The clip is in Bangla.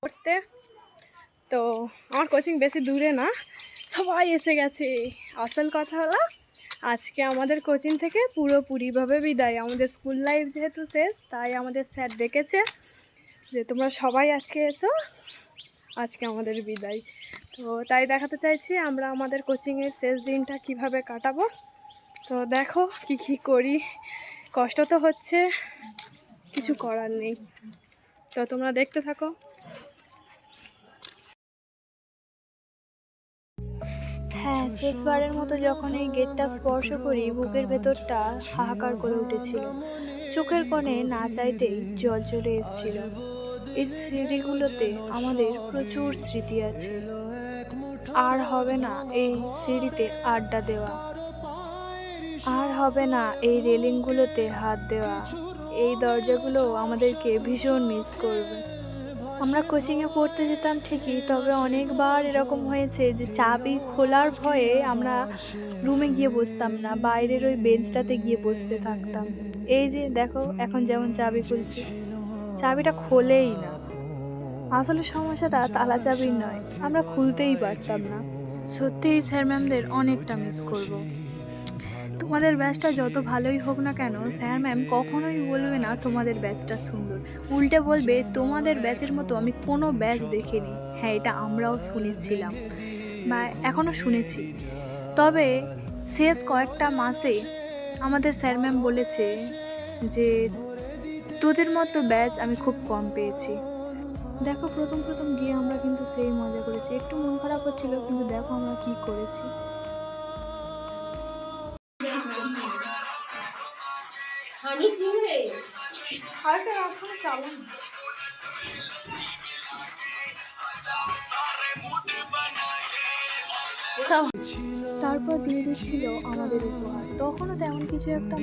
করতে। তো আমার কোচিং বেশি দূরে না, সবাই এসে গেছে। আসল কথা হলো আজকে আমাদের কোচিং থেকে পুরোপুরিভাবে বিদায়। আমাদের স্কুল লাইফ যেহেতু শেষ, তাই আমাদের স্যার ডেকেছে যে তোমরা সবাই আজকে এসো, আজকে আমাদের বিদায়। তো তাই দেখাতে চাইছি আমরা আমাদের কোচিংয়ের শেষ দিনটা কিভাবে কাটাবো। তো দেখো কি করি, কষ্ট তো হচ্ছে, কিছু করার নেই। তো তোমরা দেখতে থাকো। হ্যাঁ, শেষবারের মতো যখন এই গেটটা স্পর্শ করি, বুকের ভেতরটা হাহাকার করে উঠেছিল। চোখের কোণে না চাইতেই জল চলে এসেছিল। এই সিঁড়িগুলোতে আমাদের প্রচুর স্মৃতি আছে। আর হবে না এই সিঁড়িতে আড্ডা দেওয়া, আর হবে না এই রেলিংগুলোতে হাত দেওয়া। এই দরজাগুলো আমাদেরকে ভীষণ মিস করবে। আমরা কোচিংয়ে পড়তে যেতাম ঠিকই, তবে অনেকবার এরকম হয়েছে যে চাবি খোলার ভয়ে আমরা রুমে গিয়ে বসতাম না, বাইরের ওই বেঞ্চটাতে গিয়ে বসতে থাকতাম। এই যে দেখো এখন যেমন চাবি খুলছি, চাবিটা খোলেই না। আসলে সমস্যাটা তালা চাবির নয়, আমরা খুলতেই পারতাম না। সত্যিই স্যার ম্যামদের অনেকটা মিস করব। তোমাদের ব্যাচটা যত ভালোই হোক না কেন, স্যার ম্যাম কখনোই বলবে না তোমাদের ব্যাচটা সুন্দর। উল্টে বলবে তোমাদের ব্যাচের মতো আমি কোনো ব্যাচ দেখিনি। হ্যাঁ, এটা আমরাও শুনেছিলাম বা এখনও শুনেছি। তবে শেষ কয়েকটা মাসে আমাদের স্যার ম্যাম বলেছে যে তোদের মতো ব্যাচ আমি খুব কম পেয়েছি। দেখো প্রথম গিয়ে আমরা কিন্তু সেই মজা করেছি, একটু মন খারাপ হচ্ছিল, কিন্তু দেখো আমরা কি করেছি। তারপর দিয়ে দিচ্ছিল আমাদের উপহার। তখনও তেমন কিছু একটা